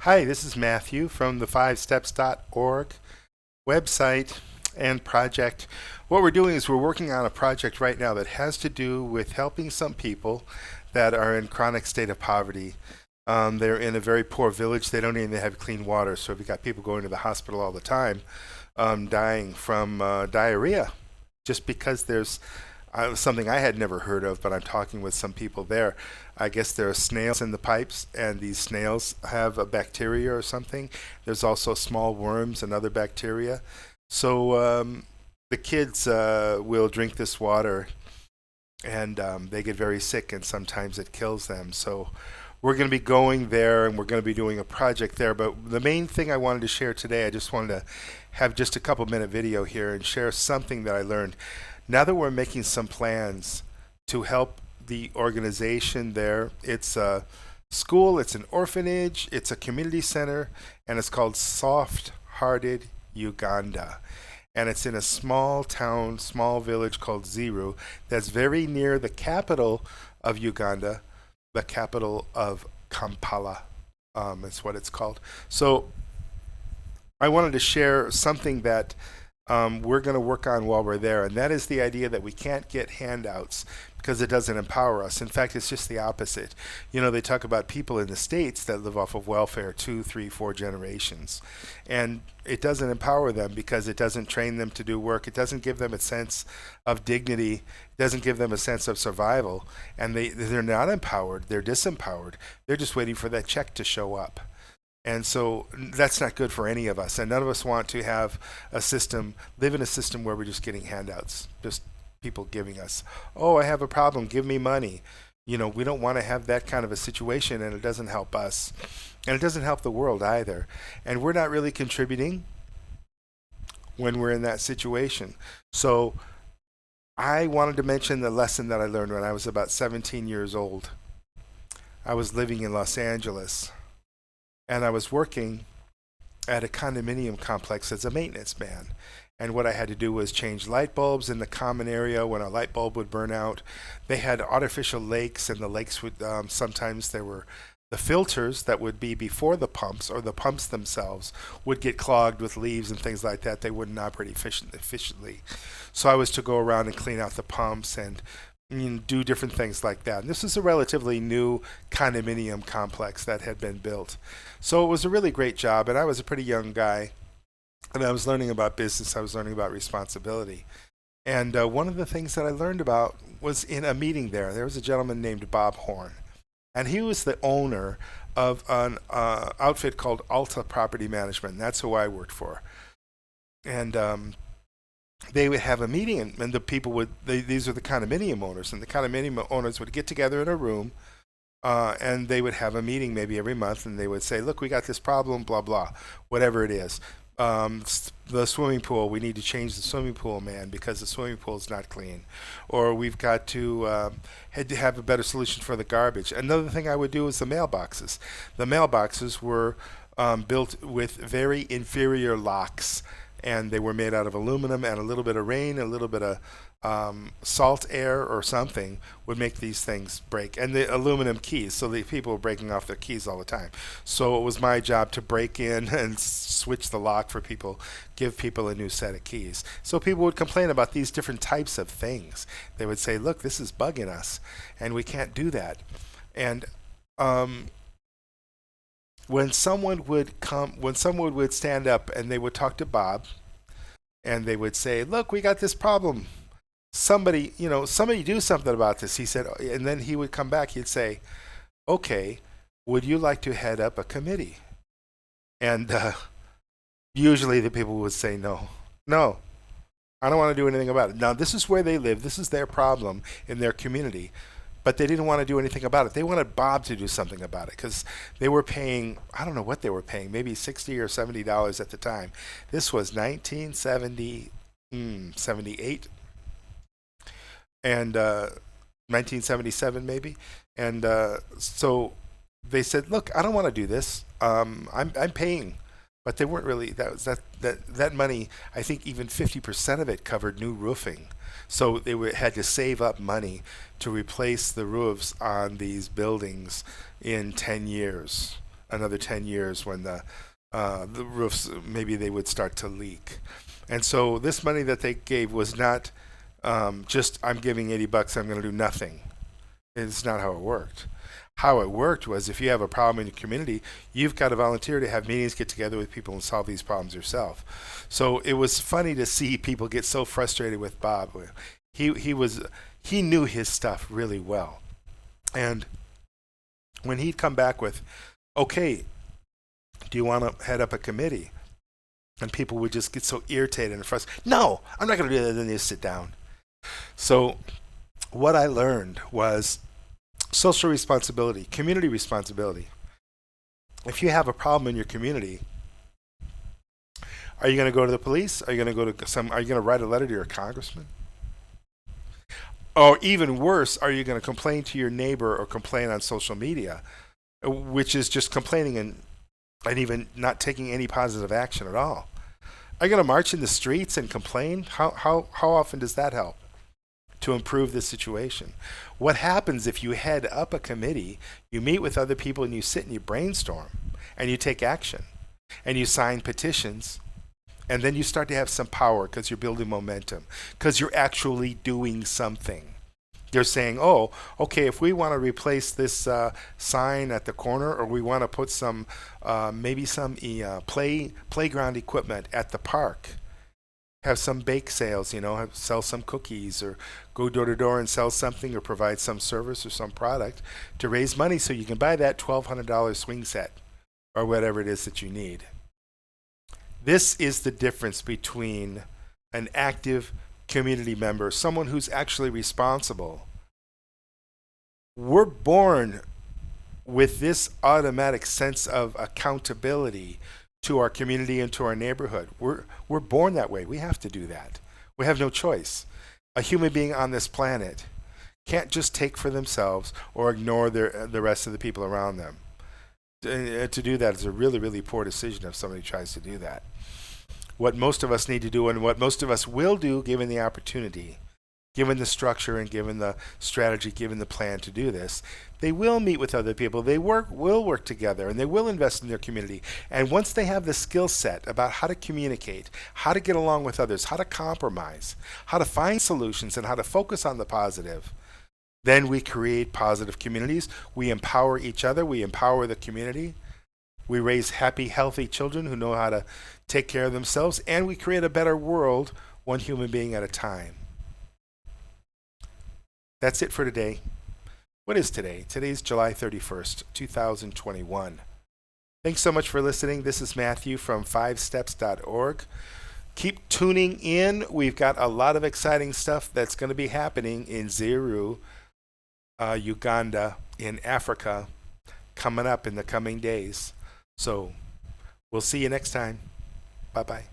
Hi, this is Matthew from the 5steps.org website and project. What we're doing is we're working on a project right now that has to do with helping some people that are in chronic state of poverty. They're in a very poor village. They don't even have clean water. So we've got people going to the hospital all the time, dying from diarrhea just because there's something I had never heard of, but I'm talking with some people there. I guess there are snails in the pipes, and these snails have a bacteria or something. There's also small worms and other bacteria. So the kids will drink this water, and they get very sick, and sometimes it kills them. So we're going to be going there, and we're going to be doing a project there. But the main thing I wanted to share today, I just wanted to have just a couple minute video here and share something that I learned. Now that we're making some plans to help the organization there, it's a school, it's an orphanage, it's a community center, and it's called Softhearted Uganda. And it's in a small town, small village called Ziru that's very near the capital of Uganda, the capital of Kampala. Is what it's called. So I wanted to share something that we're going to work on while we're there, and that is the idea that we can't get handouts because it doesn't empower us. In fact, it's just the opposite. You know, they talk about people in the States that live off of welfare 2, 3, 4 generations, and it doesn't empower them because it doesn't train them to do work. It doesn't give them a sense of dignity. It doesn't give them a sense of survival, and they're not empowered. They're disempowered. They're just waiting for that check to show up. And so that's not good for any of us. And none of us want to have a system, live in a system where we're just getting handouts, just people giving us, oh, I have a problem, give me money. You know, we don't want to have that kind of a situation, and it doesn't help us. And it doesn't help the world either. And we're not really contributing when we're in that situation. So I wanted to mention the lesson that I learned when I was about 17 years old. I was living in Los Angeles, and I was working at a condominium complex as a maintenance man. And what I had to do was change light bulbs in the common area when a light bulb would burn out. They had artificial lakes, and the lakes would sometimes there were the filters that would be before the pumps, or the pumps themselves would get clogged with leaves and things like that. They wouldn't operate efficiently. So I was to go around and clean out the pumps and do different things like that. And this is a relatively new condominium complex that had been built. So it was a really great job, and I was a pretty young guy, and I was learning about business. I was learning about responsibility. And one of the things that I learned about was in a meeting there. There was a gentleman named Bob Horn, and he was the owner of an outfit called Alta Property Management. And that's who I worked for. And they would have a meeting, and the people would, these are the condominium owners, and the condominium owners would get together in a room, and they would have a meeting maybe every month, and they would say, look, we got this problem, blah, blah, whatever it is. The swimming pool, we need to change the swimming pool, man, because the swimming pool is not clean. Or we've got to have a better solution for the garbage. Another thing I would do is the mailboxes. The mailboxes were built with very inferior locks, and they were made out of aluminum, and a little bit of rain, a little bit of salt air or something would make these things break. And the aluminum keys, so the people were breaking off their keys all the time. So it was my job to break in and switch the lock for people, give people a new set of keys. So people would complain about these different types of things. They would say, look, this is bugging us, and we can't do that. And when someone would stand up and they would talk to Bob, and they would say, look, we got this problem. Somebody do something about this. He said, and then he would come back, he'd say, okay, would you like to head up a committee? And usually the people would say, no, I don't want to do anything about it. Now, this is where they live. This is their problem in their community. But they didn't want to do anything about it. They wanted Bob to do something about it because they were paying, I don't know what they were paying, maybe $60 or $70 at the time. This was 1978 and 1977 maybe. And so they said, look, I don't want to do this. I'm paying. But they weren't really, that money, I think even 50% of it covered new roofing. So they had to save up money to replace the roofs on these buildings in 10 years. another 10 years when the roofs, maybe they would start to leak. And so this money that they gave was not just, I'm giving $80, I'm going to do nothing. It's not how it worked. How it worked was, if you have a problem in your community, you've got to volunteer to have meetings, get together with people, and solve these problems yourself. So it was funny to see people get so frustrated with Bob. He knew his stuff really well, and when he'd come back with, "Okay, do you want to head up a committee?" and people would just get so irritated and frustrated. "No, I'm not going to do that." Then they sit down. So what I learned was social responsibility, community responsibility. If you have a problem in your community, are you going to go to the police? Are you going to go to some? Are you going to write a letter to your congressman? Or even worse, are you going to complain to your neighbor or complain on social media, which is just complaining and even not taking any positive action at all? Are you going to march in the streets and complain? How often does that help to improve the situation? What happens if you head up a committee, you meet with other people, and you sit and you brainstorm and you take action and you sign petitions, and then you start to have some power because you're building momentum, because you're actually doing something. They're saying, "Oh, okay, if we want to replace this sign at the corner, or we want to put some maybe some playground equipment at the park, have some bake sales, sell some cookies, or go door to door and sell something, or provide some service or some product to raise money so you can buy that $1,200 swing set or whatever it is that you need." This is the difference between an active community member, someone who's actually responsible. We're born with this automatic sense of accountability to our community and to our neighborhood. We're born that way. We have to do that. We have no choice. A human being on this planet can't just take for themselves or ignore the rest of the people around them. To do that is a really, really poor decision if somebody tries to do that. What most of us need to do, and what most of us will do given the opportunity, given the structure and given the strategy, given the plan to do this, they will meet with other people. They will work together, and they will invest in their community. And once they have the skill set about how to communicate, how to get along with others, how to compromise, how to find solutions, and how to focus on the positive, then we create positive communities. We empower each other. We empower the community. We raise happy, healthy children who know how to take care of themselves, and we create a better world, one human being at a time. That's it for today. What is today? Today's July 31st, 2021. Thanks so much for listening. This is Matthew from 5steps.org. Keep tuning in. We've got a lot of exciting stuff that's going to be happening in Zeru, Uganda, in Africa, coming up in the coming days. So we'll see you next time. Bye-bye.